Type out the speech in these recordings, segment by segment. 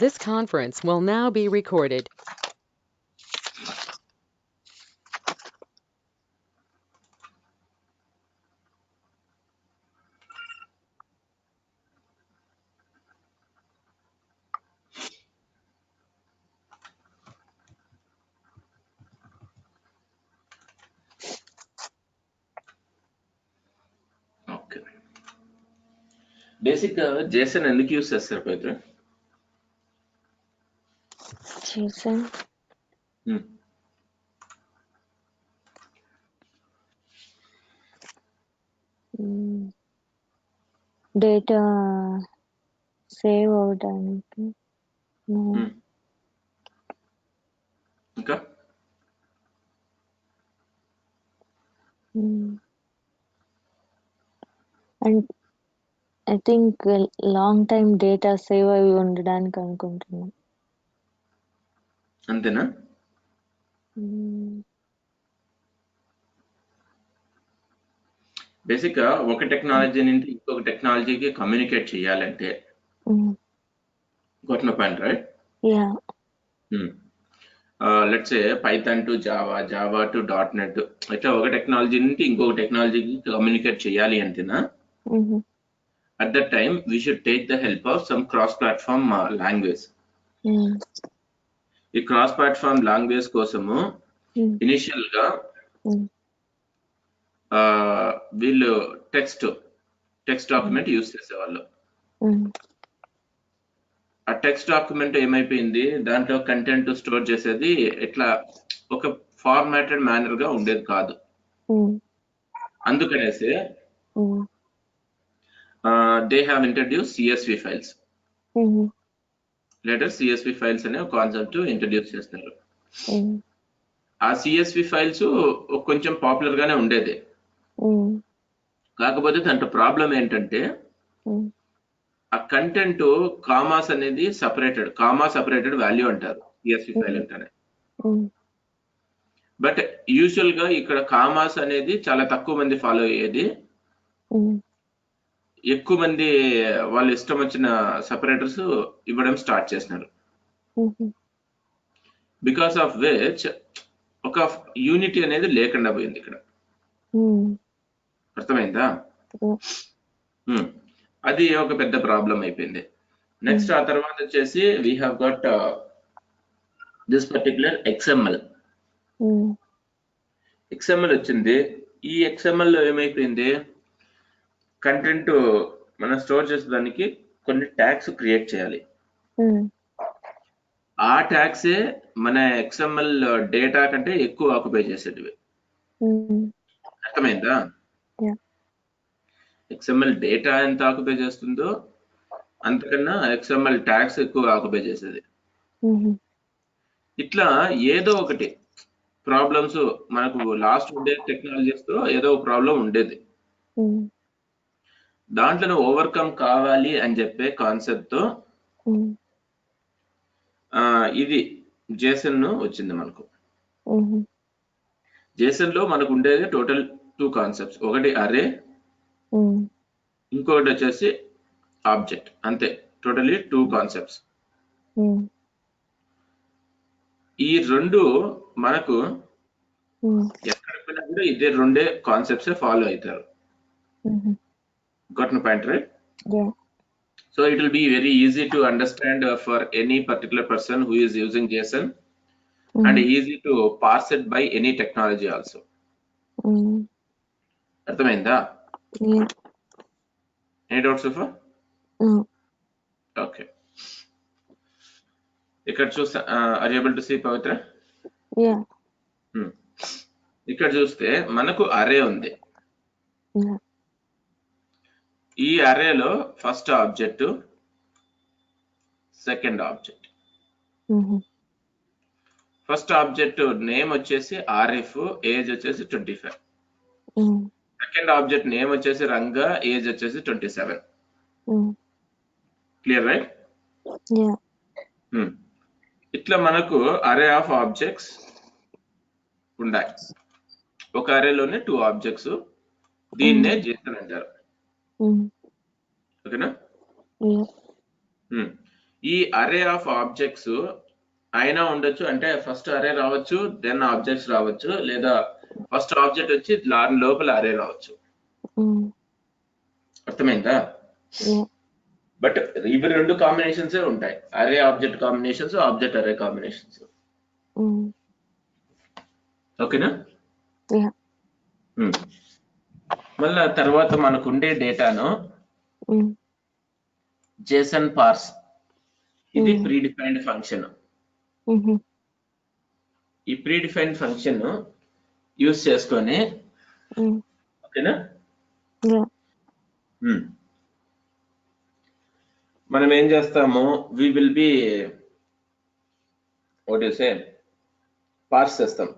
This conference will now be recorded. Okay. Basic JSON ఎందుకు use చేస్తారు పవిత్ర? JSON data save అవడానికి. ఇంకా and I think long time data save అవి ఉండడానికి అనుకుంటున్నాను. అంతేనా? బేసిక్ గా ఒక టెక్నాలజీ నుండి ఇంకొక టెక్నాలజీకి కమ్యూనికేట్ చేయాలంటే got my point, right? Yeah. Let's say Python to Java, Java to .NET. ఇట్లా ఒక టెక్నాలజీ నుండి ఇంకొక టెక్నాలజీకి కమ్యూనికేట్ చేయాలి అంటేనా, at that time we should take the help of some cross-platform language. ఈ cross-platform language కోసము ఇనిషియల్ గా వీళ్ళు టెక్స్ట్ డాక్యుమెంట్ యూస్ చేసేవాళ్ళు. ఆ టెక్స్ట్ డాక్యుమెంట్ ఏమైపోయింది, దాంట్లో కంటెంట్ స్టోర్ చేసేది ఇట్లా ఒక ఫార్మాటెడ్ మేనర్ గా ఉండేది కాదు. అందుకనేసి they have introduce CSV files. Later CSV files అనే ఒక కాన్సెప్ట్ ఇంట్రడ్యూస్ చేస్తారు. ఆ CSV ఫైల్స్ కొంచెం పాపులర్ గానే ఉండేది. కాకపోతే దాంట్లో ప్రాబ్లం ఏంటంటే ఆ కంటెంట్ కామాస్ అనేది సపరేటెడ్ వాల్యూ అంటారు CSV ఫైల్ అంటారు. బట్ యూజువల్ గా ఇక్కడ కామాస్ అనేది చాలా తక్కువ మంది ఫాలో అయ్యేది. ఎక్కువ మంది వాళ్ళు ఇష్టం వచ్చిన సపరేటర్స్ ఇవ్వడం స్టార్ట్ చేసినారు. బికాస్ ఆఫ్ విచ్ ఒక యూనిటీ అనేది లేకుండా పోయింది ఇక్కడ. అర్థమైందా? అది ఒక పెద్ద ప్రాబ్లం అయిపోయింది. నెక్స్ట్ ఆ తర్వాత వచ్చేసి we have got this particular XML వచ్చింది. ఈ XML లో ఏమైపోయింది, కంటెంట్ మనం స్టోర్ చేసేదానికి కొన్ని ట్యాగ్స్ క్రియేట్ చేయాలి. ఆ ట్యాగ్సే మన XML డేటా కంటే ఎక్కువ ఆక్యుపై చేసేటివి. అర్థమైందా? XML డేటా ఎంత ఆక్యుపై చేస్తుందో అంతకన్నా XML ట్యాగ్స్ ఎక్కువ ఆక్యుపై చేసేది. ఇట్లా ఏదో ఒకటి ప్రాబ్లమ్స్ మనకు లాస్ట్ ఉండే టెక్నాలజీస్ తో ఏదో ఒక ప్రాబ్లం ఉండేది. దాంట్లో ఓవర్కమ్ కావాలి అని చెప్పే కాన్సెప్ట్ తో ఇది JSON వచ్చింది మనకు. JSON లో మనకు ఉండేది టోటల్ 2 కాన్సెప్ట్స్. ఒకటి అరే, ఇంకొకటి వచ్చేసి ఆబ్జెక్ట్. అంతే, టోటలీ 2 కాన్సెప్ట్స్. ఈ రెండు మనకు ఎక్కడ పోయినా కూడా ఇదే రెండే కాన్సెప్ట్స్ ఫాలో అవుతారు. Got my point, right? Yeah. So it will be very easy to understand for any particular person who is using JSON and easy to parse it by any technology also. అర్థమైందా? Any doubts so far? Okay. ఇక్కడ చూస్తే are you able to see Pavitra? Yeah. ఇక్కడ చూస్తే మనకు array ఉంది. ఈ అరేలో first object, second object. First object name వచ్చేసి RF, ఏజ్ వచ్చేసి 25. సెకండ్ ఆబ్జెక్ట్ నేమ్ వచ్చేసి రంగా, ఏజ్ వచ్చేసి 27. Clear, right? ఇట్లా మనకు అరే ఆఫ్ ఆబ్జెక్ట్స్ ఉన్నాయి. ఒక అరేలోనే 2 ఆబ్జెక్ట్స్. దీన్నే JSON అంటారు. ఓకేనా? ఈ అరే ఆఫ్ ఆబ్జెక్ట్స్ అయినా ఉండొచ్చు, అంటే ఫస్ట్ అరే రావచ్చు, దెన్ ఆబ్జెక్ట్స్ రావచ్చు, లేదా ఫస్ట్ ఆబ్జెక్ట్ వచ్చి లోపల అరే రావచ్చు. అర్థమైందా? బట్ ఇవి రెండు కాంబినేషన్స్ ఉంటాయి, array object combinations, object array combinations. ఓకేనా? మళ్ళా తర్వాత మనకు ఉండే డేటాను జేసన్ పార్స్, ఇది ప్రీ డిఫైన్డ్ ఫంక్షన్. ఈ ప్రీ డిఫైన్డ్ ఫంక్షన్ యూస్ చేసుకొని, ఓకేనా, మనం ఏం చేస్తాము, we will be what you say parse చేస్తాం.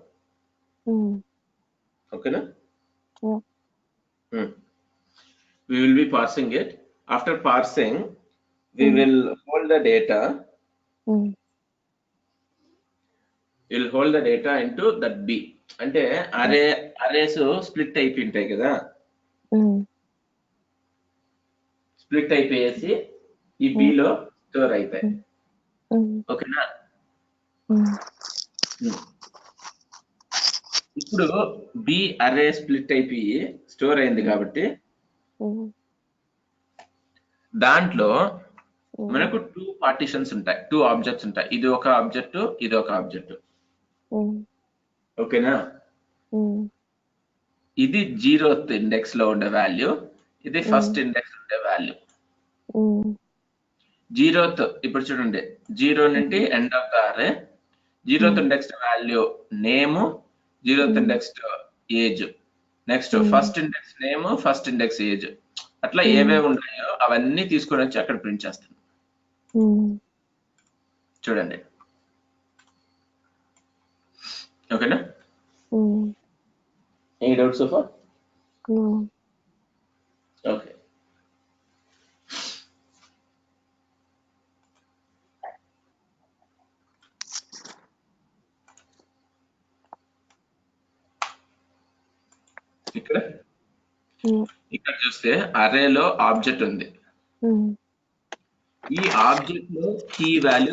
ఓకేనా? we will be parsing it. After parsing, we will hold the data. We'll hold the data into that B. అంటే arrays split అయిపోయింటాయి కదా, split అయిపోయేసి ఈ B లో స్టోర్ అవుతాయి. ఓకేనా? ఇప్పుడు B అరే స్ప్లిట్ అయిపోయి స్టోర్ అయింది కాబట్టి దాంట్లో మనకు 2 పార్టిషన్స్ ఉంటాయి, 2 ఆబ్జెక్ట్స్ ఉంటాయి. ఇది ఒక ఆబ్జెక్ట్, ఇది ఒక ఆబ్జెక్ట్. ఓకేనా? ఇది 0th ఇండెక్స్ లో ఉండే వాల్యూ, ఇది ఫస్ట్ ఇండెక్స్ ఉండే వాల్యూ. 0th ఇప్పుడు చూడండి, 0 నుండి ఎండ్ ఆఫ్ ద అరే, 0th index value name, 0th index age, next first index name, first index age, అట్లా ఏవేవి ఉన్నాయో అవన్నీ తీసుకొని వచ్చి అక్కడ ప్రింట్ చేస్తాను. చూడండి. ఓకేనా? Any doubts so far? Okay. ఇక్కడ చూస్తే అరేలో ఆబ్జెక్ట్ ఉంది. ఈ ఆబ్జెక్ట్ లో కీ వాల్యూ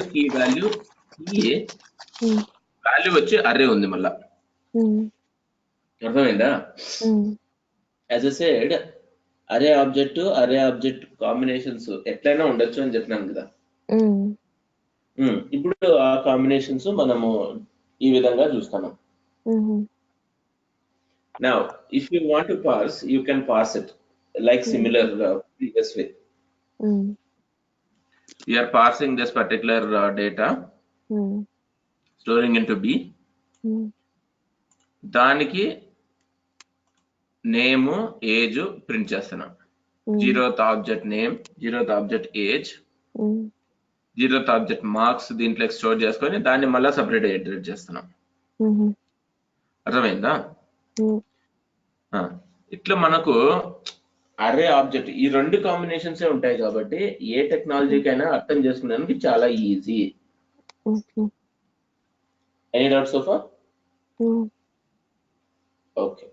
వచ్చి అరే ఉంది మళ్ళా. అర్థమైందా? యాజ్ ఎ సైడ్ అరే ఆబ్జెక్ట్ కాంబినేషన్స్ ఎట్లయినా ఉండొచ్చు అని చెప్పినాను కదా. ఇప్పుడు ఆ కాంబినేషన్స్ మనము ఈ విధంగా చూస్తాము. Now, if you want to parse, you can parse it like similar previous way. We are parsing this particular data, storing into B. దానికి నేమ్, ఏజ్ ప్రింట్ చేస్తున్నాం. 0th object name, 0th object age, 0th object marks దీంట్లో store చేసుకొని దాన్ని మళ్ళీ separate edit చేస్తున్నాం. అర్థమైందా? ఇట్లా మనకు అరే ఆబ్జెక్ట్ ఈ రెండు కాంబినేషన్స్ ఉంటాయి కాబట్టి ఏ టెక్నాలజీకైనా అర్థం చేసుకునేందుకు చాలా easy. Any doubts so far? Okay.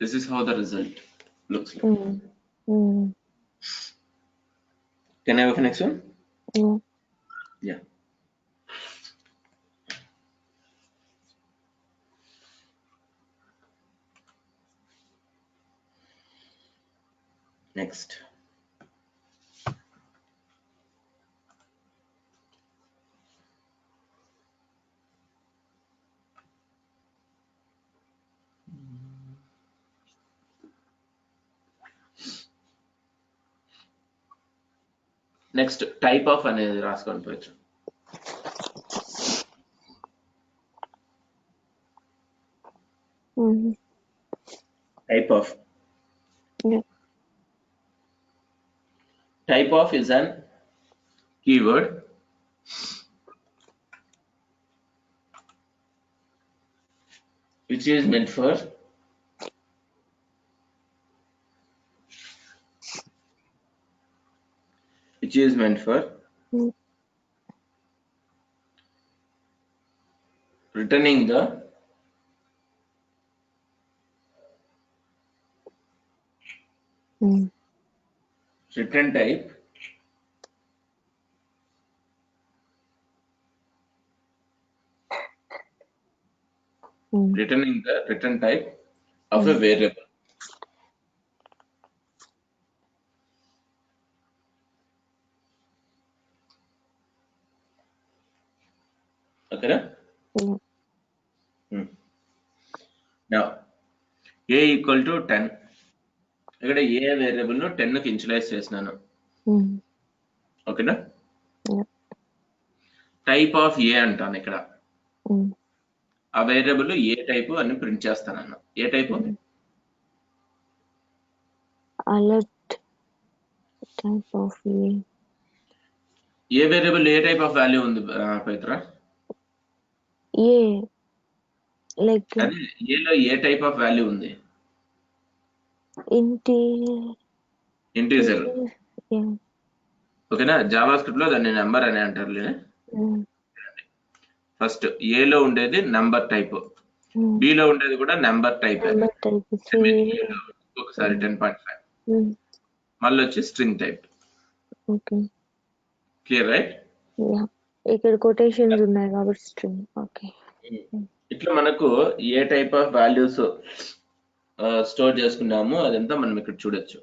This is how the result looks like. Can I have the next one? Yeah. Next. Next type of అనేది రాసుకొని పోవచ్చు. Type of. Yeah. Type of is an keyword which is meant for returning the return type returning the return type of a variable. Okay. Now a equal to 10. ఇక్కడ ఏ variable ను 10 కి initialise చేసినాను. ఓకేనా? Type of ఏ అంటాను ఇక్కడ. ఆ variable a type అని print చేస్తాను. A type? alert type of a. A variable ఏ టైప్ ఆఫ్ వాల్యూ ఉంది పవిత్ర? a like అదే ఏలో ఏ టైప్ ఆఫ్ వాల్యూ ఉంది? ఇంటీజర్. ఓకేనా? జావా స్క్రిప్ట్ లో దాన్ని నెంబర్ అని అంటారు. ఫస్ట్ ఏలో ఉండేది నెంబర్ టైప్, బిలో ఉండేది కూడా నెంబర్ టైప్. ఒకసారి 10.5 మళ్ళీ వచ్చి స్ట్రింగ్ టైప్. Clear right? ఇక్కడ కొటేషన్స్ ఉన్నాయి కాబట్టి స్ట్రింగ్. ఓకే. ఇట్లా మనకు ఏ టైప్ ఆఫ్ వాల్యూస్ స్టోర్ చేసుకున్నాము అదంతా మనం ఇక్కడ చూడొచ్చు.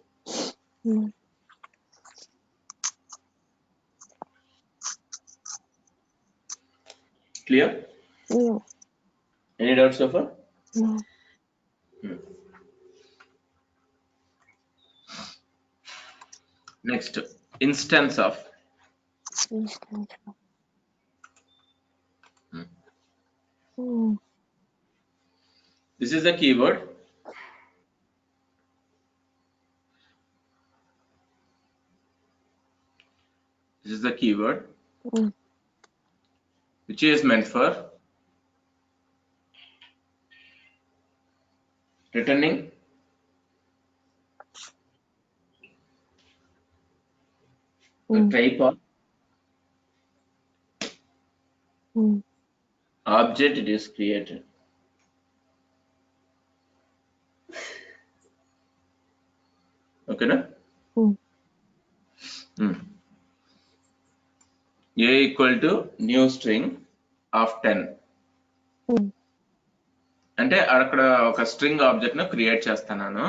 Clear? Any doubts so far? Next instance of. This is the keyword. This is the keyword which is meant for returning the type of object it is created. Okay, na? A equal to new string of 10. అంటే అక్కడ ఒక string object ను create చేస్తున్నాను.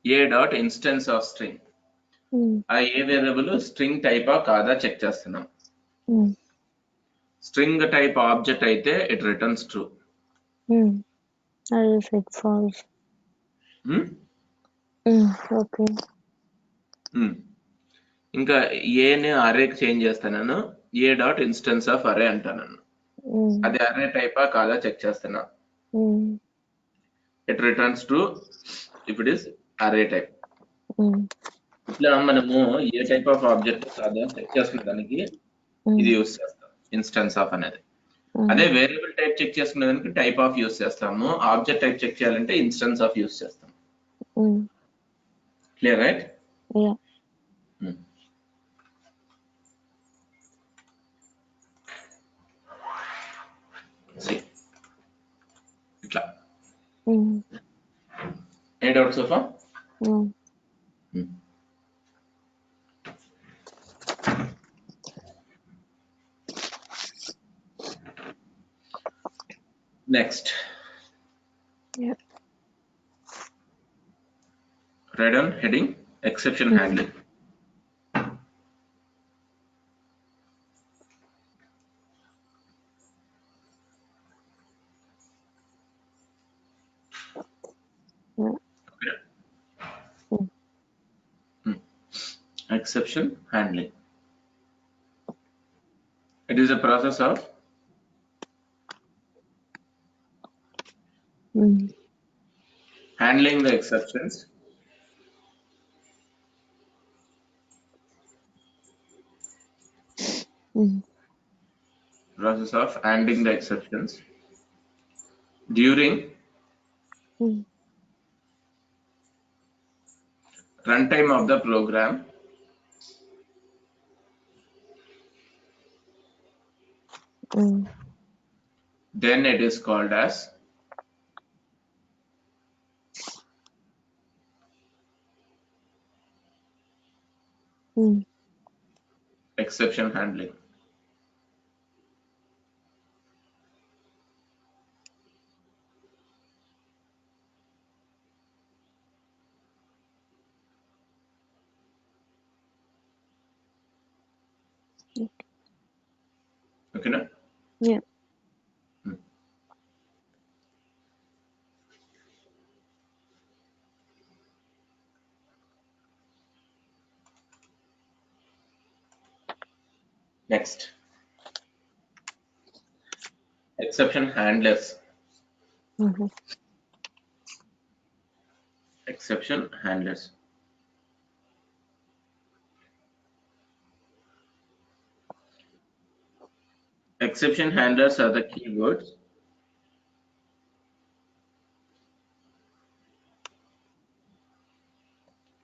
A dot instance of string. ఆ ఏ variable string టైపా కాదా check చేస్తున్నాం. String type object అయితే it returns true. false. Okay. ఇంకా ఏని అరేకి చేంజ్ చేస్తాను. ఏ డాట్ ఇన్స్టెన్స్ ఆఫ్ అరే అంటాను. అది అరే టైపా కాదా చెక్ చేస్తున్నా. It returns true if it is అరే టైప్. ఇట్లా మనము ఏ టైప్ ఆఫ్ ఆబ్జెక్ట్ కాదా చెక్ చేసుకునే దానికి ఇది యూస్ చేస్తాం, ఇన్స్టెన్స్ ఆఫ్ అనేది. అదే వేరియబుల్ టైప్ చెక్ చేసుకునే దానికి టైప్ ఆఫ్ యూస్ చేస్తాము. ఆబ్జెక్ట్ టైప్ చెక్ చేయాలంటే ఇన్స్టెన్స్ ఆఫ్ యూస్ చేస్తాం. Clear right? ఇట్లా ఏ doubt so far? Next. Write down heading exception handling. Exception handling. It is a process of handling the exceptions during runtime of the program then it is called as exception handling. Okay, na? Yeah. Next, exception handlers. Exception handlers. Exception handlers are the keywords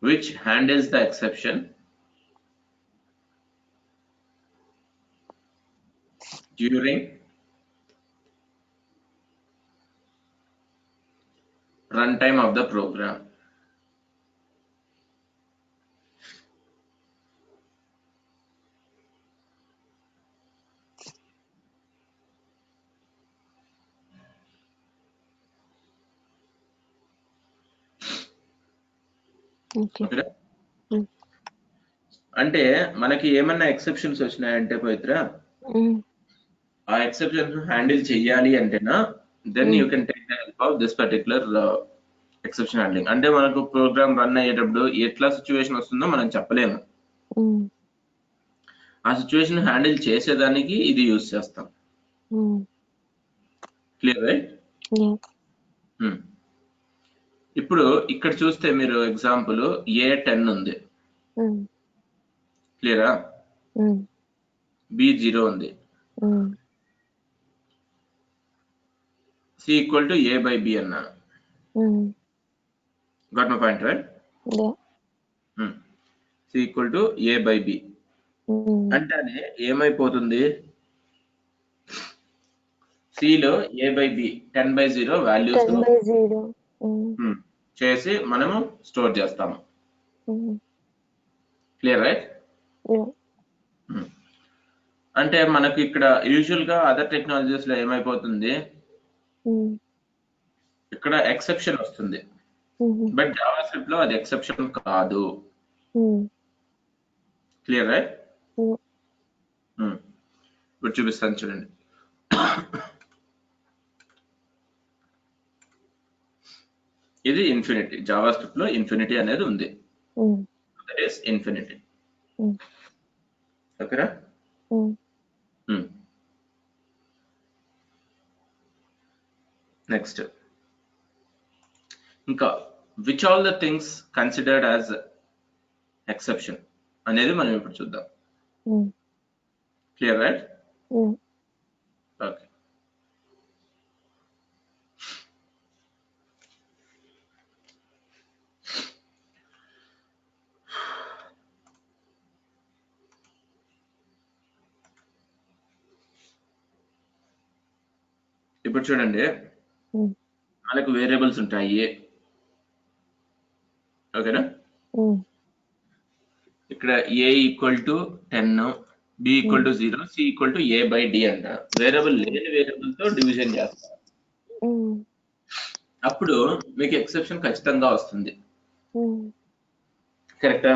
which handles the exception during runtime of the program. Okay. ఓకేనా? అంటే మనకి ఏమన్నా exceptions వచ్చినాయంటే పవిత్ర, ఆ exception handle చెయ్యాలి అంటేనా then you can take the help of this particular exception handling. అంటే మనకు ప్రోగ్రామ్ రన్ అయ్యేటప్పుడు ఎట్లా సిచ్యువేషన్ వస్తుందో మనం చెప్పలేము. ఆ సిచ్యువేషన్ హ్యాండిల్ చేసేదానికి ఇది యూజ్ చేస్తాం. Clear right? ఇప్పుడు ఇక్కడ చూస్తే మీరు ఎగ్జాంపుల్ A10 ఉంది, క్లియరా? B0 ఉంది, C equal to A by B అన్నా. Got my point, right? C equal to A by B అంటేనే ఏమైపోతుంది, C లో A by B 10/0 వాల్యూస్ చేసి మనము స్టోర్ చేస్తాము. Clear right? అంటే మనకు ఇక్కడ యూజువల్ గా అదర్ టెక్నాలజీస్ లో ఏమైపోతుంది, ఇక్కడ ఎక్సెప్షన్ వస్తుంది, బట్ జావా స్క్రిప్ట్ లో అది ఎక్సెప్షన్ కాదు. Clear right? ఇప్పుడు చూపిస్తాను చూడండి. ఇది ఇన్ఫినిటీ, జావా స్క్రిప్ట్ లో ఇన్ఫినిటీ అనేది ఉంది. That is infinity. ఓకేనా? నెక్స్ట్ ఇంకా which all the things considered as exception అనేది మనం ఇప్పుడు చూద్దాం. Clear right? ఓకే. ఇప్పుడు చూడండి, మనకు వేరియబుల్స్ ఉంటాయి. ఓకేనా? ఇక్కడ A equal to 10, B equal to 0, C equal to A by D అంట. వేరియబుల్ లేని వేరియబుల్ తో డివిజన్ చేస్తారు. అప్పుడు మీకు ఎక్సెప్షన్ ఖచ్చితంగా వస్తుంది. కరెక్టా?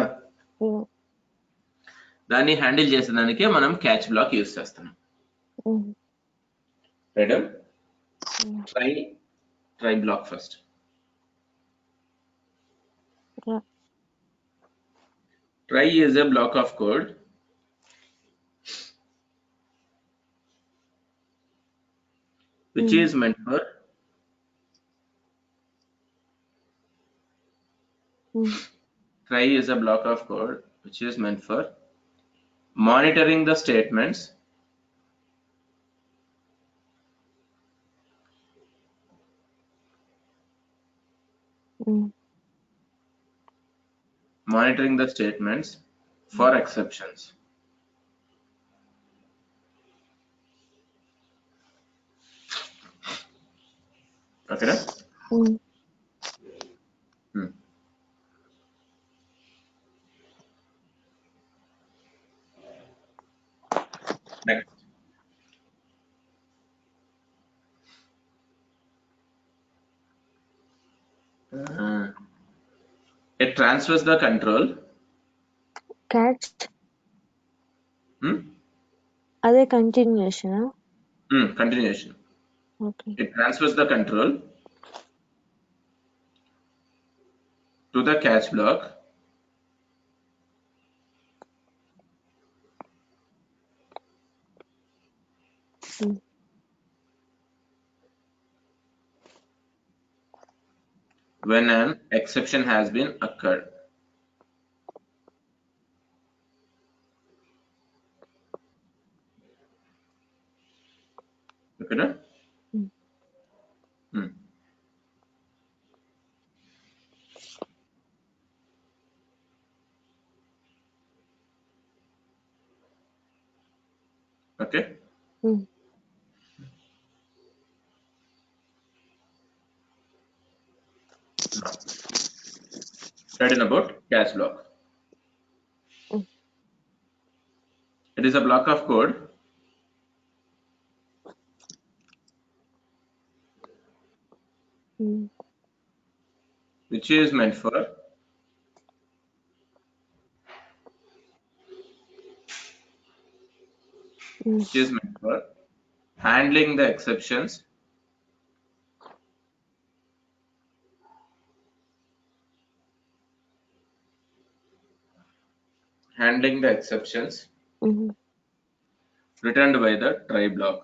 దాన్ని హ్యాండిల్ చేసేదానికే మనం క్యాచ్ బ్లాక్ యూజ్ చేస్తున్నాం. Right? Try block first. Try is a block of code which is meant for try is a block of code which is meant for monitoring the statements for exceptions. Okay? It transfers the control. Catch. Hmm? Are continuation? Continuation. Okay. It transfers the control to the catch block. When an exception has been occurred. Okay? Okay? Now, studying about catch block. It is a block of code which is meant for handling the exceptions returned by the try block.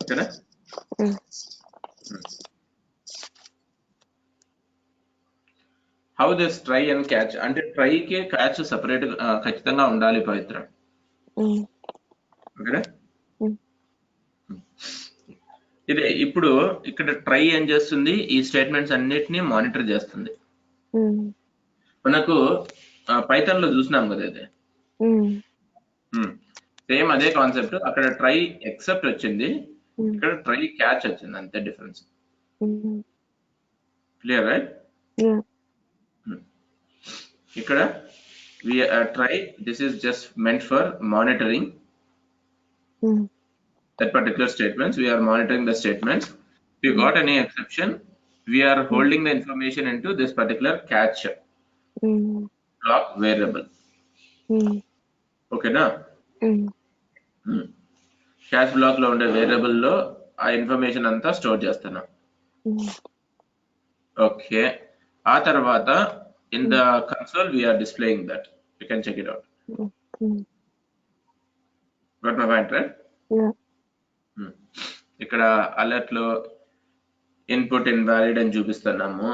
Okay? How this try and catch? అంటే try కి catch separate ఖచ్చితంగా ఉండాలి పవిత్ర. ఓకేనా? ఇదే ఇప్పుడు ఇక్కడ try ఏం చేస్తుంది, ఈ స్టేట్మెంట్స్ అన్నిటిని మానిటర్ చేస్తుంది. మనకు పైథాన్ లో చూసినాం కదా ఇది. సేమ్ అదే కాన్సెప్ట్. అక్కడ ట్రై ఎక్సెప్ట్ వచ్చింది, ఇక్కడ ట్రై క్యాచ్ వచ్చింది, అంతే డిఫరెన్స్. Clear right? ఇక్కడ we try, this is just meant for monitoring that particular statements. We are monitoring the statements. If you got any exception, we are holding the information into this particular catch block variable. Okay na? Catch block లో ఉండే variable లో ఆ information అంతా store చేస్తున్నాం. Okay, ఆ తర్వాత in the console we are displaying that. You can check it out. Got my point, right? ఇక్కడ alert లో ఇన్పుట్ ఇన్వాలిడ్ అని చూపిస్తున్నాము.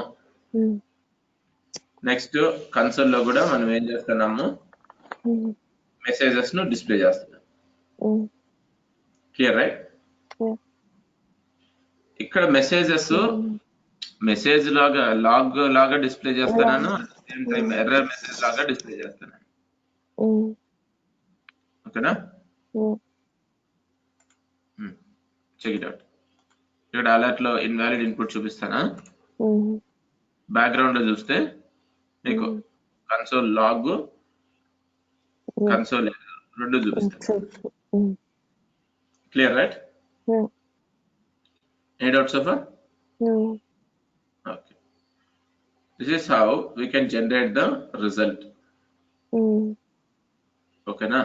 నెక్స్ట్ కన్సోల్ లో కూడా మనం ఏం చేస్తున్నాము, మెసేజెస్ ను డిస్ప్లే చేస్తున్నాం. Clear right? ఇక్కడ మెసేజ్ లాగా లాగ్ లాగా డిస్ప్లే చేస్తున్నాను, సేమ్ టైం ఎర్రర్ మెసేజ్ లాగా డిస్ప్లే చేస్తున్నాను. ఓకేనా? Check it out. ఇక్కడ అలర్ట్ లో ఇన్వాలిడ్ ఇన్పుట్ చూపిస్తానా, బ్యాక్గ్రౌండ్ లో చూస్తే మీకు కన్సోల్ లాగ్, కన్సోల్ రెండు చూపిస్తాను. Clear right? Any doubts so far? Okay. This is how we can generate the result. Okay na?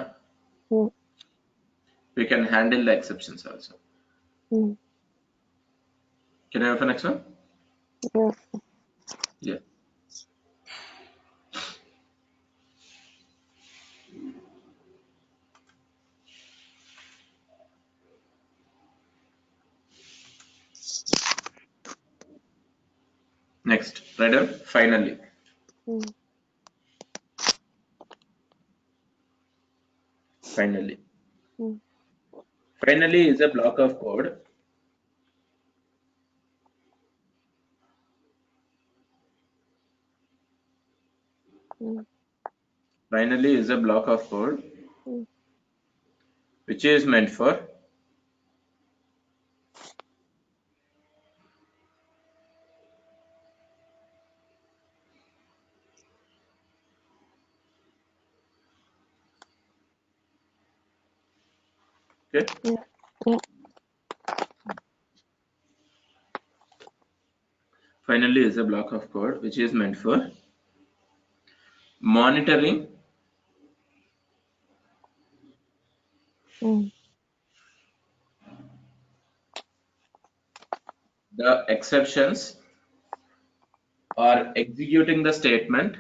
We can handle the exceptions also. Can I have the next one? Yeah. Next, write down finally. Finally. Finally is a block of code finally is a block of code which is meant for Okay. Yeah. Finally is a block of code which is meant for monitoring the exceptions or executing the statement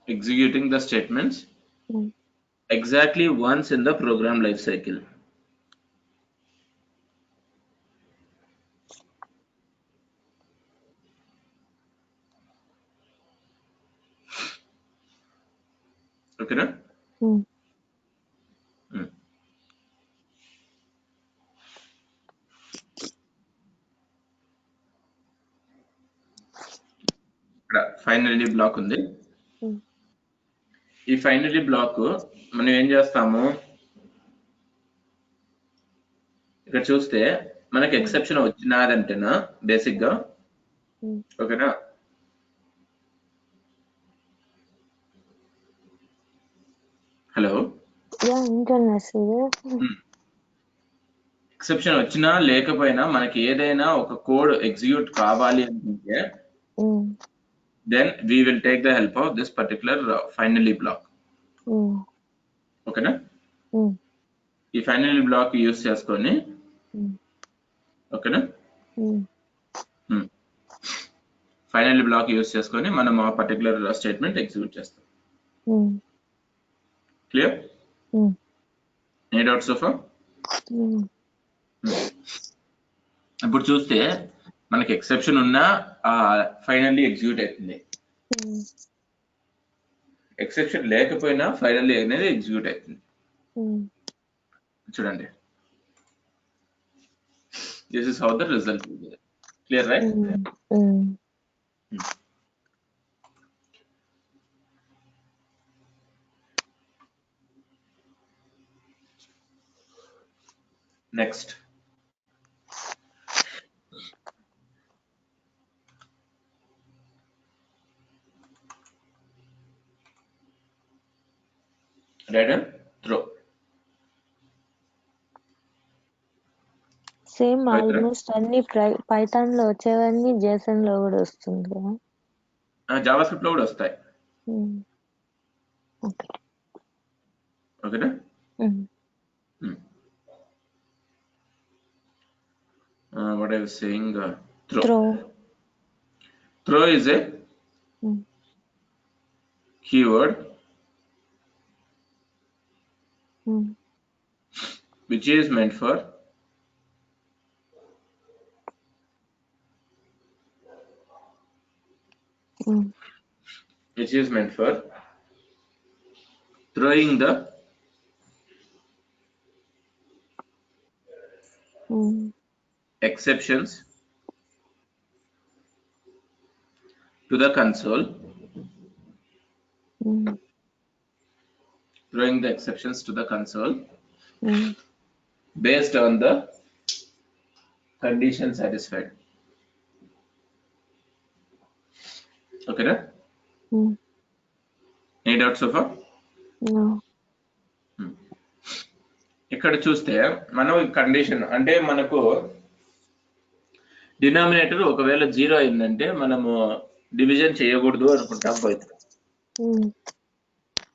executing the statements exactly once in the program life cycle. Okay, na? ఇక్కడ finally black ఉంది. ఈ finally black మనం ఏం చేస్తాము, ఇక్కడ చూస్తే మనకి exception వచ్చినాదంటేనా basic గా, ఓకేనా, హలో, ఎక్సెప్షన్ వచ్చినా లేకపోయినా మనకి ఏదైనా ఒక కోడ్ ఎగ్జిక్యూట్ కావాలి అనుకుంటే then we will take the help of this particular finally block. ఓకేనా, ఈ ఫైనల్లీ బ్లాక్ యూస్ చేసుకొని, ఓకేనా, ఫైనల్లీ బ్లాక్ యూస్ చేసుకొని మనం ఆ పర్టికులర్ స్టేట్మెంట్ ఎగ్జిక్యూట్ చేస్తాం. Clear? Any doubts so far? ఇప్పుడు చూస్తే మనకి ఎక్సెప్షన్ ఉన్నా ఫైనల్లీ ఎగ్జిక్యూట్ అవుతుంది, ఎక్సెప్షన్ లేకపోయినా ఫైనల్లీ అనేది ఎగ్జిక్యూట్ అవుతుంది. చూడండి, this is how the result. Clear, right? Next, right and throw. Same almost అన్ని పైథాన్ లో వచ్చేవన్నీ జేసన్ లో కూడా వస్తుంది కదా, జావా స్క్రిప్ట్ లో కూడా వస్తాయి. ఓకేనా? What I was saying, throw is a keyword which is meant for throwing the exceptions to the console, throwing the exceptions to the console based on the condition satisfied. Okay, na? Any doubts so far? No. ఇక్కడ చూస్తే మనం condition అంటే మనకు denominator ఒకవేళ 0 అయిందంటే మనము division చేయకూడదు అనుకుంటాం పవిత్ర.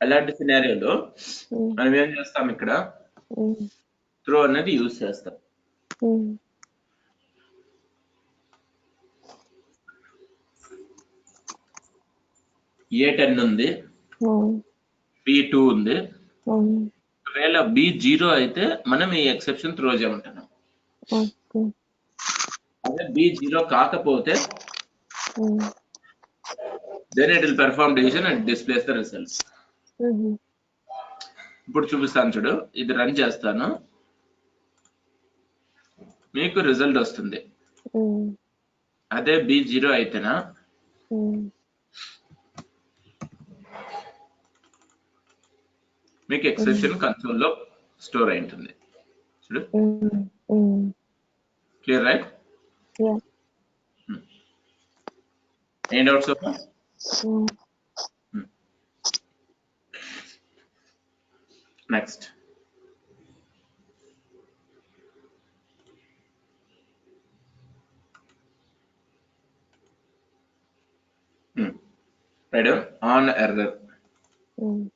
అలాంటి సినారియోలో మనం ఏం చేస్తాం, ఇక్కడ త్రో అనేది యూజ్ చేస్తాం. A10 ఉంది, B2 ఉంది, ఒకవేళ B0 అయితే మనం ఈ ఎక్సెప్షన్ త్రో చేయమంటున్నాం. అదే B0 కాకపోతే then it will perform division and displays the result. ఇప్పుడు చూపిస్తాను చూడు, ఇది రన్ చేస్తాను, మీకు రిజల్ట్ వస్తుంది. అదే B0 అయితేనా మీకు ఎక్సెప్షన్ కన్సోల్ లో స్టోర్ అయి ఉంటుంది. చూడు, Clear, right? Yeah. Any doubts so far? Mm. Next. Right on error. Mm.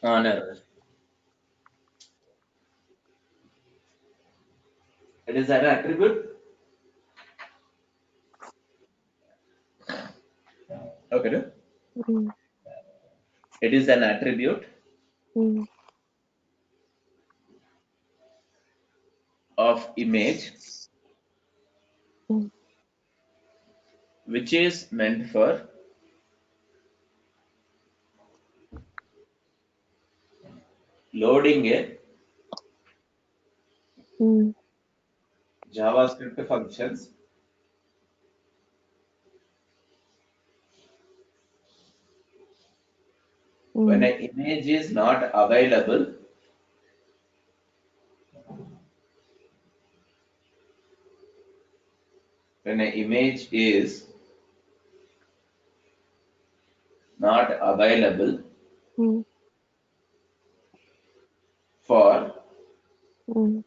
On error. It is an attribute. Okay. Mm. It is an attribute Mm. of image Mm. which is meant for loading a Mm. JavaScript functions when Mm. an image is not available when an image is not available Mm. for Mm.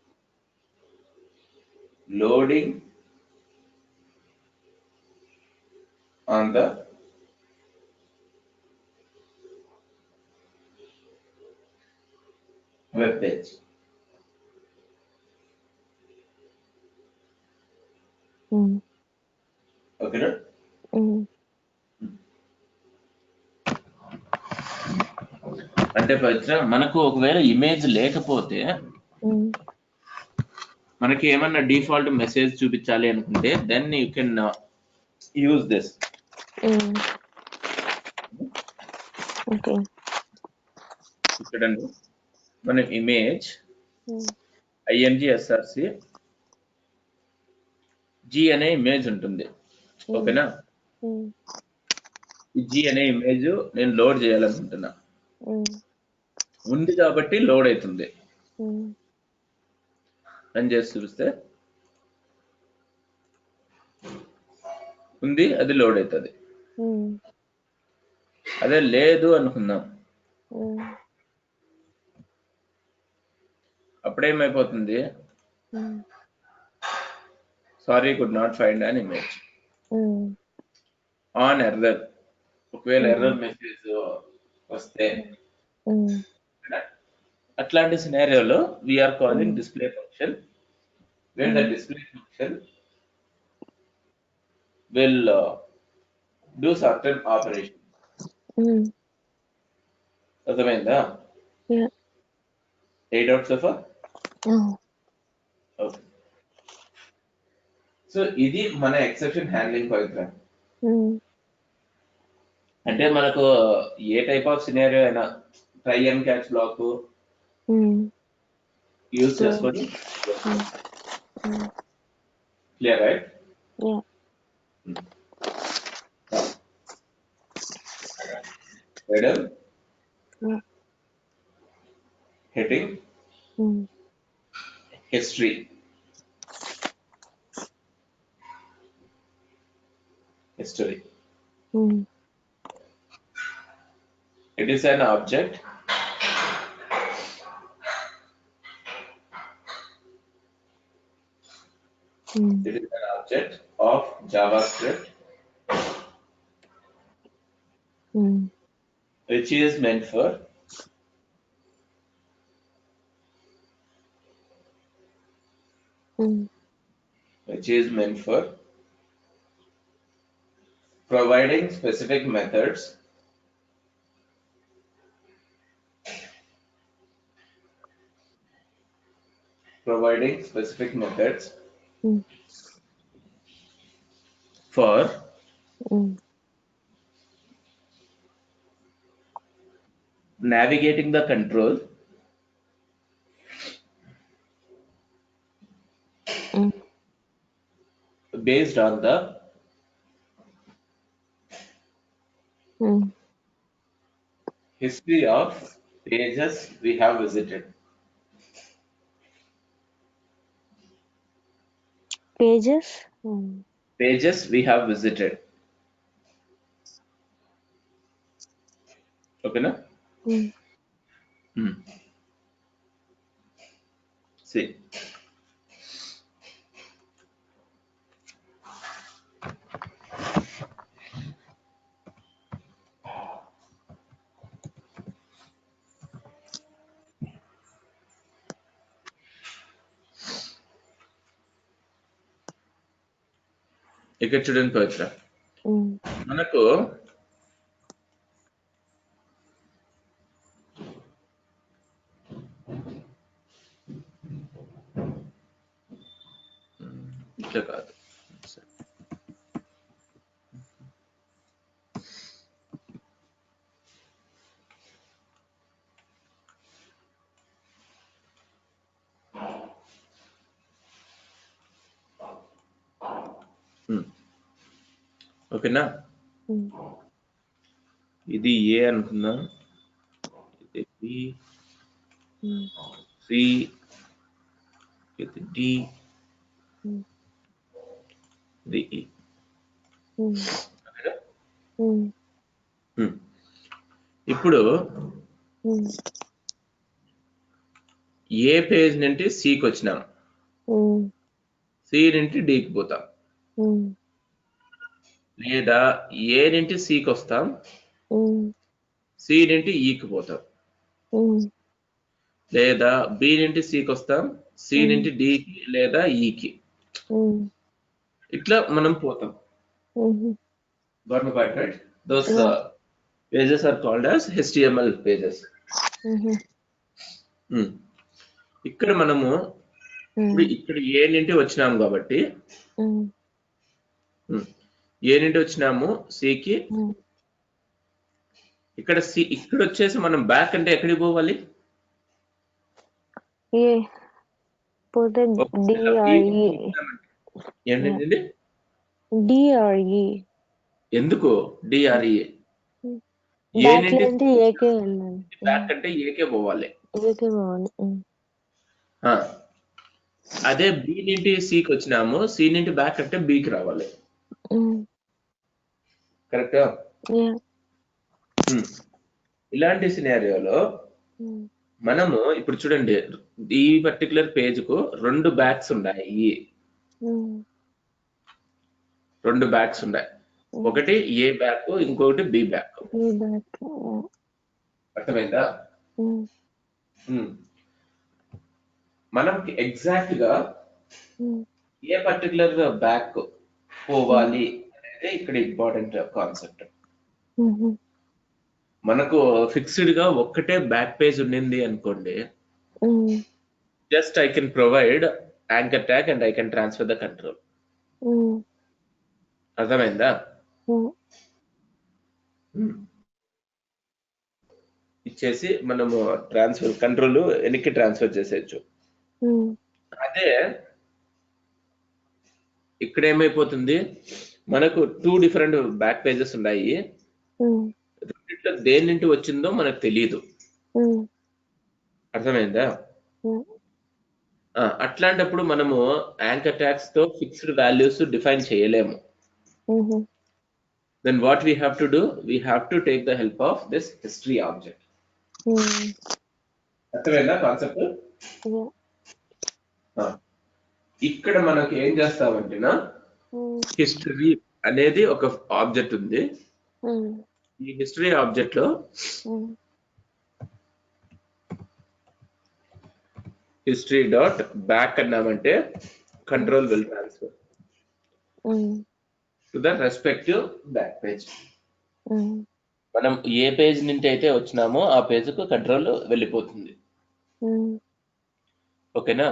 loading on the web page. Mm. Okay, no? Mm. అంటే పవిత్ర మనకు ఒకవేళ image లేకపోతే Mm. మనకి ఏమన్నా default message చూపించాలి అనుకుంటే then you can use this. Mm. Okay. చూడండి మన ఇమేజ్ Mm. IMGSRC G అనే ఇమేజ్ ఉంటుంది. Mm. ఓకేనా? Mm. ఈ G అనే ఇమేజ్ నేను లోడ్ చేయాలనుకుంటున్నా. Mm. ఉంది కాబట్టి లోడ్ అవుతుంది. Mm. రన్ చేసి చూపిస్తే ఉంది, అది లోడ్ అవుతుంది. Mm. అదే లేదు అనుకుందాం, Mm. అప్పుడేమైపోతుంది? Mm. Sorry could not find an image Mm. On error. ఒకవేళ Mm. ఎర్రర్ మెసేజ్ వస్తే Mm. అట్లాంటి సినారియోలో we're calling Mm. Display function where the display function will do certain operation. Mm. అర్థమైందా? Yeah. 8 out of 4. Oh. Okay. So ఇది మన exception handling పవిత్ర. Mm. అంటే మనకు ఏ టైప్ ఆఫ్ సినారియో అయినా try and catch black Mm. Use Sure. చేసుకొని Mm. Mm. Clear, right? Yeah. Header, Yeah. Heading, Mm. History. History. Mm. It is an object Mm. it is an object of JavaScript Mm. which is meant for Mm. which is meant for providing specific methods providing specific methods Mm. for Mm. navigating the control Mm. based on the Mm. history of pages we have visited. Pages. Pages we have visited. ఓకేనా? See. ఇక్కడ చూడండి పవిత్ర, మనకు ఇట్లా కాదు, ఓకేనా? ఇది ఏ అనుకుందాం, ఇది బి, సి, ఇది డి, ఇది ఈ. ఇప్పుడు ఏ పేజ్ నుండి సికి వచ్చినాం, సి నుండి డికి పోతాం, లేదా ఏ నుండి సికి వస్తాం, సి నుండి ఈకి పోతాం, లేదా బి నుండి సికి వస్తాం, సి నుండి డికి లేదా ఈకి, ఇట్లా మనం పోతాం. Right? Those pages are called as HTML pages. ఇక్కడ మనము ఇక్కడ ఏ నుండి వచ్చినాము కాబట్టి ఏ నుండి వచ్చినాము సికి, ఇక్కడ సి, ఇక్కడ వచ్చేసి మనం బ్యాక్ అంటే ఎక్కడికి పోవాలి? ఏంటండి? ఎందుకు డిఆర్ఈ? బ్యాక్ అంటే ఏకే పోవాలి. అదే బి నుండి సికి వచ్చినాము, సి నుండి బ్యాక్ అంటే బికి రావాలి. కరెక్టా? ఇలాంటి సినారియోలో మనము ఇప్పుడు చూడండి, ఈ పర్టికులర్ పేజ్ కు 2 బ్యాక్స్ ఉన్నాయి. 2 బ్యాక్స్ ఉన్నాయి, ఒకటి ఏ బ్యాక్, ఇంకొకటి బి బ్యాక్. అర్థమైందా? మనకి ఎగ్జాక్ట్ గా ఏ పర్టికులర్ బ్యాక్ పోవాలి అనేది ఇక్కడ ఇంపార్టెంట్ కాన్సెప్ట్. మనకు ఫిక్స్డ్ గా ఒక్కటే బ్యాక్ పేజ్ ఉండింది అనుకోండి, just I can provide anchor tag and I can transfer the control. అర్థమైందా? ఇచ్చేసి మనము ట్రాన్స్ఫర్ కంట్రోల్ వెనక్కి ట్రాన్స్ఫర్ చేసేయచ్చు. అదే ఇక్కడ ఏమైపోతుంది, మనకు 2 డిఫరెంట్ బ్యాక్ పేజెస్ ఉన్నాయి, రెండిట్లో దేని నుండి వచ్చిందో మనకు తెలియదు. అర్థమైందా? అట్లాంటప్పుడు మనము యాంకర్ ట్యాగ్స్ తో ఫిక్స్డ్ వాల్యూస్ డిఫైన్ చేయలేము. Then what we have to do, we have to take the help of this history object. అర్థమైందా కాన్సెప్ట్? ఇక్కడ మనకి ఏం చేస్తామంటేనా, హిస్టరీ అనేది ఒక ఆబ్జెక్ట్ ఉంది. ఈ హిస్టరీ ఆబ్జెక్ట్ లో హిస్టరీ డాట్ బ్యాక్ అన్నామంటే control will transfer to the respective back page. మనం ఏ పేజ్ నుంచి అయితే వచ్చినామో ఆ పేజ్ కు కంట్రోల్ వెళ్ళిపోతుంది. ఓకేనా?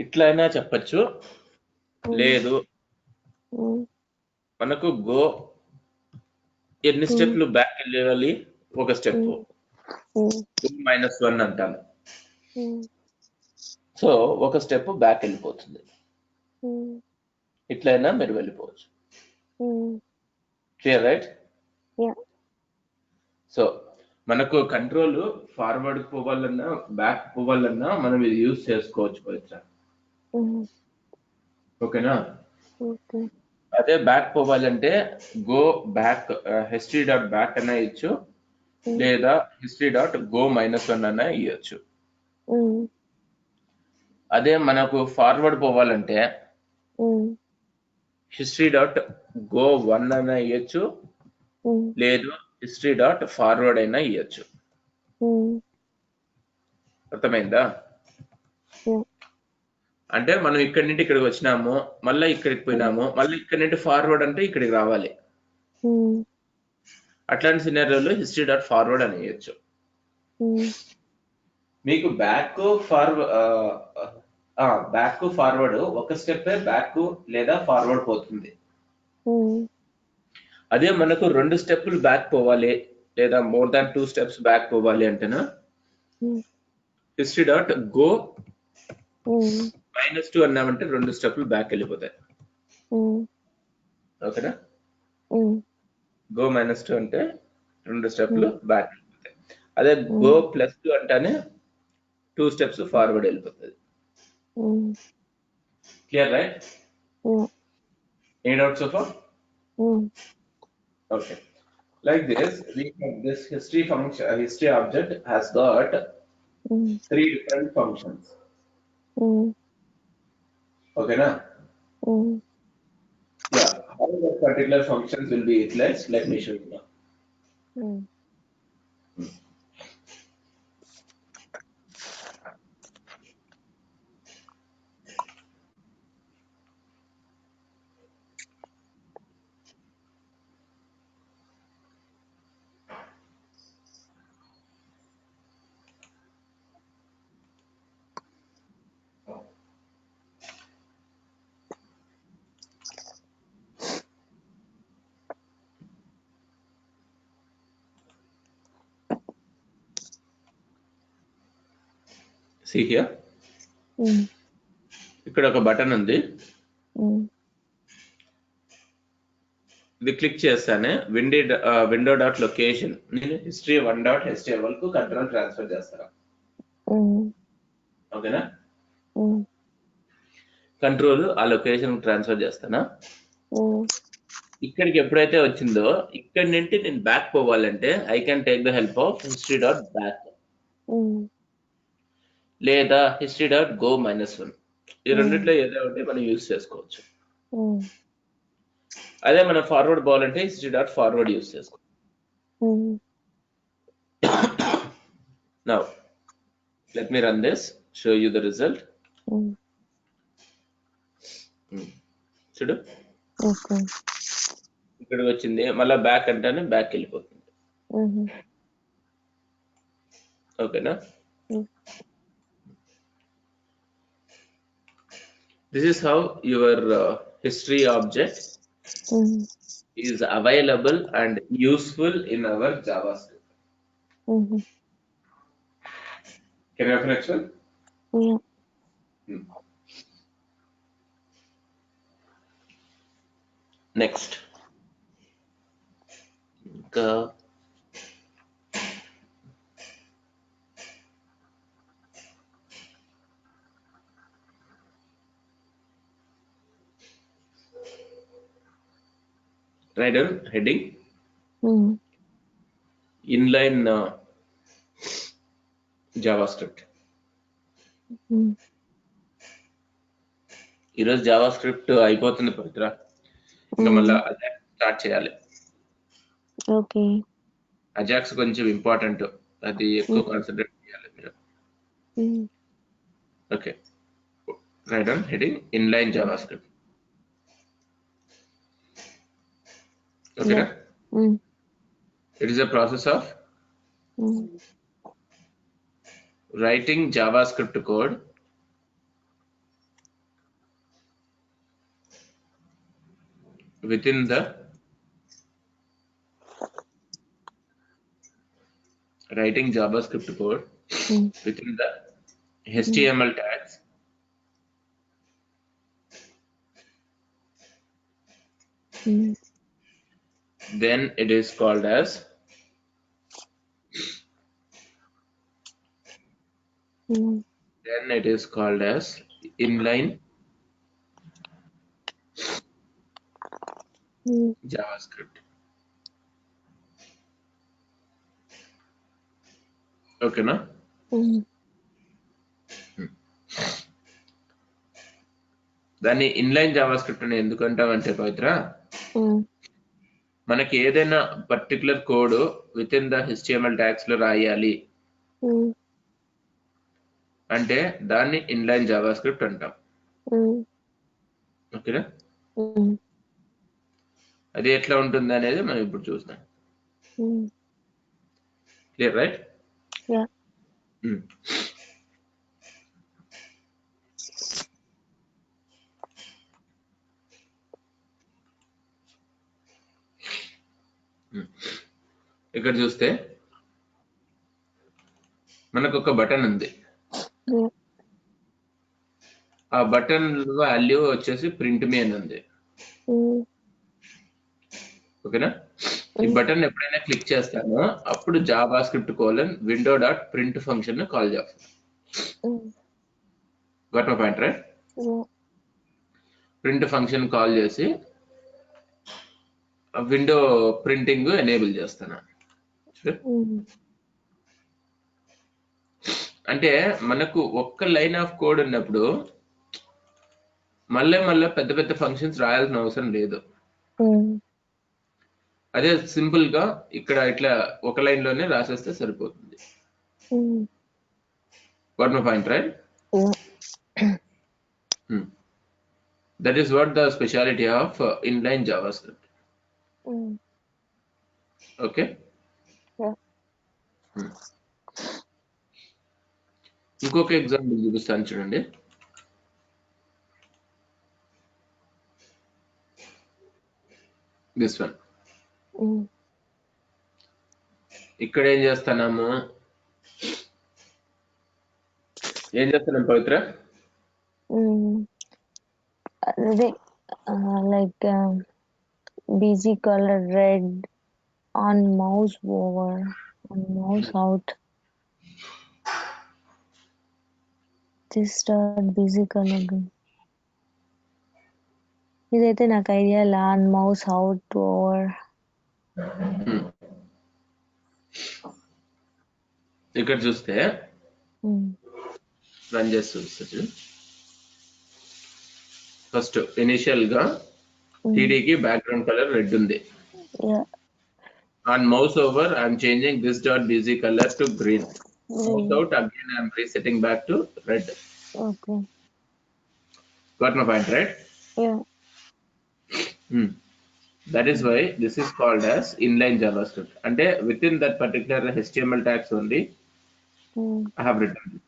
ఇట్లయినా చెప్పచ్చు, లేదు మనకు గో ఎన్ని స్టెప్లు బ్యాక్ వెళ్ళాలి, ఒక స్టెప్ -1 అంటాను. సో ఒక స్టెప్ బ్యాక్ వెళ్ళిపోతుంది. ఇట్లయినా మీరు వెళ్ళిపోవచ్చు. Clear, right? సో మనకు కంట్రోల్ ఫార్వర్డ్ పోవాలన్నా బ్యాక్ పోవాలన్నా మనం ఇది యూజ్ చేసుకోవచ్చు పవిత్ర. ఓకేనా? ఓకే. అదే బ్యాక్ పోవాలంటే go back history dot back అన్న ఇవ్వచ్చు, లేదా హిస్టరీ డాట్ గో -1 అన్న ఇవ్వచ్చు. అదే మనకు ఫార్వర్డ్ పోవాలంటే హిస్టరీ డాట్ గో 1 అన్న ఇవ్వచ్చు, లేదు హిస్టరీ డాట్ ఫార్వర్డ్ అయినా ఇవ్వచ్చు. అర్థమైందా? అంటే మనం ఇక్కడి నుండి ఇక్కడికి వచ్చినాము, మళ్ళీ ఇక్కడికి పోయినాము, మళ్ళీ ఇక్కడి నుండి ఫార్వర్డ్ అంటే ఇక్కడికి రావాలి. అట్లాంటి సినారియోలో హిస్టరీ డాట్ ఫార్వర్డ్ అని ఇవ్వచ్చు. మీకు బ్యాక్ ఫార్వర్డ్ ఒక స్టెప్ బ్యాక్ లేదా ఫార్వర్డ్ పోతుంది. అదే మనకు 2 స్టెప్పులు బ్యాక్ పోవాలి, లేదా మోర్ దాన్ 2 స్టెప్స్ బ్యాక్ పోవాలి అంటేనా హిస్టరీ డాట్ గో -2 అన్నామంటే 2 స్టెప్పులు బ్యాక్ వెళ్ళిపోతాయి. ఓకేనా? గో -2 అంటే 2 స్టెప్లు బ్యాక్ వెళ్ళిపోతాయి. అదే గో +2 అంటేనే 2 స్టెప్స్ ఫార్వర్డ్ వెళ్ళిపోతుంది. Clear, right? Any doubts so far? Okay. Like this, we have this history function. History object has got 3 different functions. Okay, na? Yeah. How the particular functions will be utilized? Let me show you now. See here. ఇక్కడ ఒక button ఉంది. ఇది click చేస్తానే window dot location నేను history1.html కు control transfer చేస్తాను. ఓకేనా? Control ఆ లొకేషన్ ట్రాన్స్ఫర్ చేస్తానా. ఇక్కడికి ఎప్పుడైతే వచ్చిందో ఇక్కడి నుండి నేను బ్యాక్ పోవాలంటే I can take the help of history dot back లేదా హిస్టరీ డాట్ గో -1. ఈ రెండిట్లో ఏదో ఒకటి మనం యూజ్ చేసుకోవచ్చు. అదే మనం ఫార్వర్డ్ పోవాలంటే హిస్టరీ డాట్ ఫార్వర్డ్ యూజ్ చేసుకోవచ్చు. Now let me run this, show you the result. చూడు ఇక్కడికి వచ్చింది, మళ్ళీ బ్యాక్ అంటేనే బ్యాక్ వెళ్ళిపోతుంది. ఓకేనా? This is how your history object is available and useful in our JavaScript. Can you have an next one? Next. Write down heading. Inline JavaScript. ఈరోజు JavaScript అయిపోతుంది పవిత్ర, ఇంకా మళ్ళీ అజాక్స్ స్టార్ట్ చేయాలి. ఓకే. అజాక్స్ కొంచెం important, అది ఎక్కువ concentrate చేయాలి మీరు. Okay, write down heading inline JavaScript. ఓకేనా? It is a process of writing JavaScript code within the HTML tags, then it is called as inline Mm. JavaScript. ఓకేనా? Mm. దాన్ని inline JavaScript అని ఎందుకు అంటామంటే పవిత్ర, Mm. మనకి ఏదైనా particular code with in the HTML tags లో రాయాలి Mm. అంటే దాన్ని ఇన్లైన్ జావాస్క్రిప్ట్ అంటాం. Mm. ఓకేనా? Mm. అది ఎట్లా ఉంటుంది అనేది మనం ఇప్పుడు చూస్తాం. Mm. Clear, right? Yeah. ఇక్కడ చూస్తే మనకు ఒక బటన్ ఉంది. Yeah. ఆ బటన్ వాల్యూ వచ్చేసి ప్రింట్ మీ అని ఉంది. Mm. ఓకేనా? ఈ బటన్ ఎప్పుడైనా క్లిక్ చేస్తానో అప్పుడు Java script window dot print function call చేస్తాను. Mm. Got my point, right? Yeah. Print function call చేసి విండో ప్రింటింగ్ ఎనేబుల్ చేస్తాను. Mm. అంటే మనకు ఒక్క లైన్ ఆఫ్ కోడ్ ఉన్నప్పుడు మళ్ళీ పెద్ద పెద్ద ఫంక్షన్స్ రాయాల్సిన అవసరం లేదు. Mm. అదే సింపుల్ గా ఇక్కడ ఇట్లా ఒక లైన్ లోనే రాసేస్తే సరిపోతుంది. Mm. Got my point, right? Yeah. That is what the speciality of inline JavaScript. Mm. Okay? Yeah. ఇంకొక ఎగ్జాంపుల్ చూపిస్తాను చూడండి. This one. Mm. ఇక్కడ ఏం చేస్తున్నాం పవిత్ర? అదే like busy color red on mouse over on mouse out. This dot busy color green. ఇదైతే నాకు idea on mouse out over. ఇక్కడ చూస్తే రన్ చేసి చూపిస్తుంది. ఫస్ట్ ఇనిషియల్ గా టీడీకి బ్యాక్గ్రౌండ్ కలర్ రెడ్ ఉంది. On mouse over, I'm changing this dot busy color to green. Mouse out, again I'm resetting back to red. Okay. Got my point, right? Yeah. That is why this is called as inline JavaScript. And within that particular HTML tags only, I have written.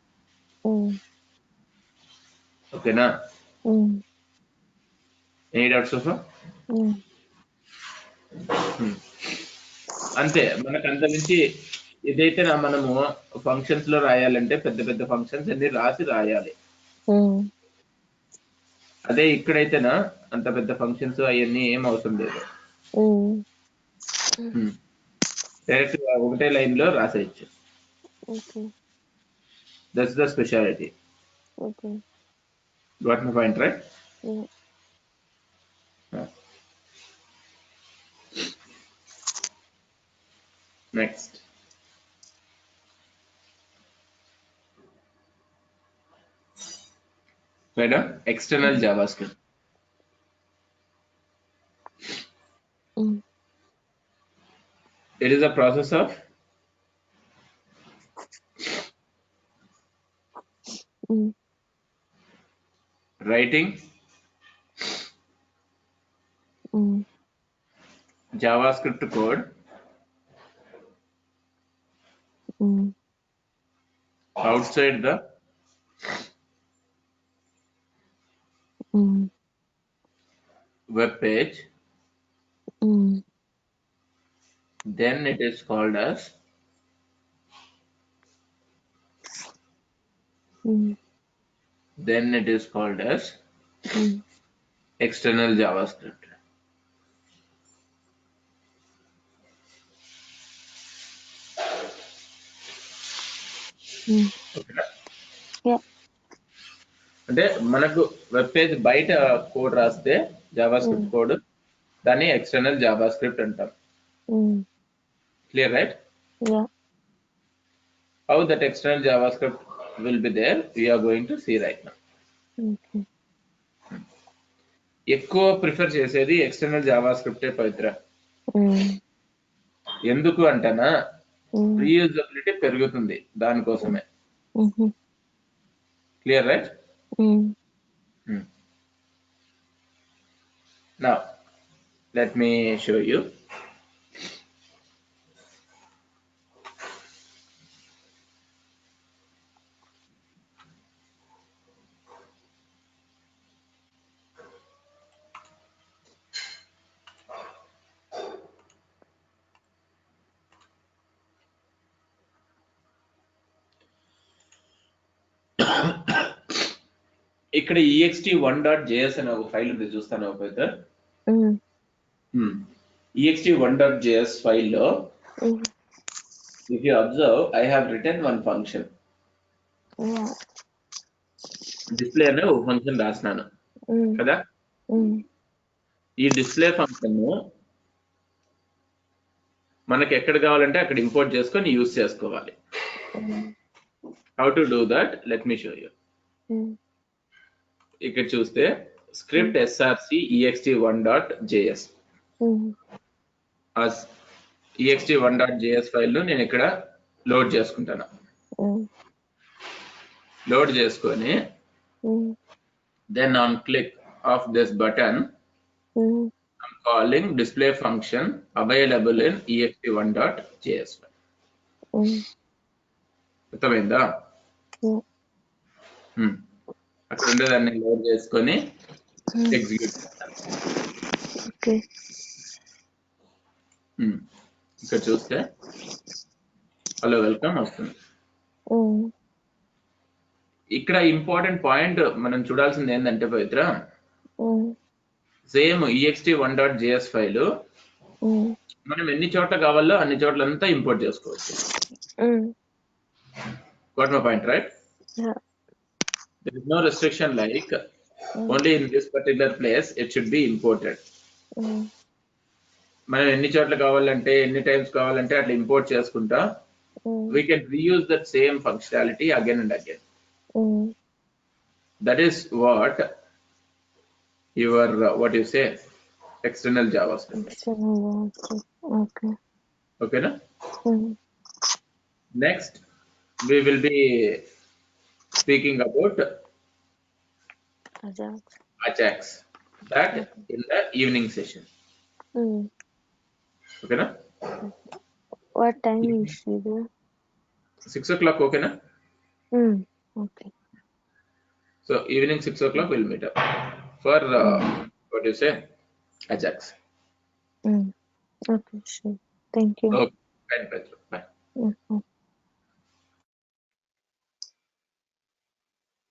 Okay, now? Any doubts so far? అంతే. మనకు అంత మించి ఇదైతే మనము functions లో రాయాలంటే పెద్ద పెద్ద ఫంక్షన్స్ అన్ని రాయాలి. అదే ఇక్కడైతేనా అంత పెద్ద ఫంక్షన్స్ అవన్నీ ఏం అవసరం లేదు. డైరెక్ట్ గా ఒకటే లైన్ లో రాసేయచ్చు. That's the speciality. Got my point, right? Next madam, external JavaScript. It is a process of writing JavaScript code outside the web page. Then it is called as external JavaScript. Okay. Yeah. అంటే మనకు web page బయట code రాస్తే Java script code దాన్ని external Java script అంటాం. Clear right? Yeah. How that external JavaScript will be there, we are going to see right now. Okay. ఎక్కువ prefer చేసేది external Java స్క్రిప్టే పవిత్ర. ఎందుకు అంటేనా reusability పెరుగుతుంది దానికోసమే. Clear right? Now let me show you. ఇక్కడ ext1.js అనే ఒక file ఉంది, చూస్తాను పవిత్ర. ext1.js ఫైల్లో if you observe, I have written one function. Display అనే ఒక ఫంక్షన్ రాసినాను కదా. ఈ డిస్ప్లే ఫంక్షన్ మనకి ఎక్కడ కావాలంటే అక్కడ ఇంపోర్ట్ చేసుకొని యూజ్ చేసుకోవాలి. How to do that, let me show you. ఇక్కడ చూస్తే script src ext1.js ext1.js file ను నేను ఇక్కడ లోడ్ చేసుకుంటాను. లోడ్ చేసుకొని then on click of this button I'm calling display function available in ext1.js file. అర్థమైందా? అక్కడ ఉండేదాన్ని లోడ్ చేసుకొని ఎగ్జిక్యూట్ చేస్తాను. ఇక్కడ చూస్తే హలో వెల్కమ్ వస్తుంది. ఇక్కడ ఇంపార్టెంట్ పాయింట్ మనం చూడాల్సింది ఏంటంటే పవిత్ర, సేమ్ ext1.js ఫైల్ మనం ఎన్ని చోట్ల కావాలో అన్ని చోట్లంతా ఇంపోర్ట్ చేసుకోవచ్చు. Got my point, right? Yeah. There is no restriction like only in this particular place it should be imported. మనం ఎన్ని చోట్ల కావాలంటే ఎన్ని టైమ్స్ కావాలంటే అట్లా ఇంపోర్ట్ చేసుకుంటా we can reuse that same functionality again and again. That is what your what you say external JavaScript. Okay na? Next we will be speaking about Ajax, that in the evening session. Okay na? What time is it? 6 o'clock, okay na? Okay. So evening 6 o'clock we'll meet up for what you say Ajax. Okay, sure. Thank you. Okay, bye.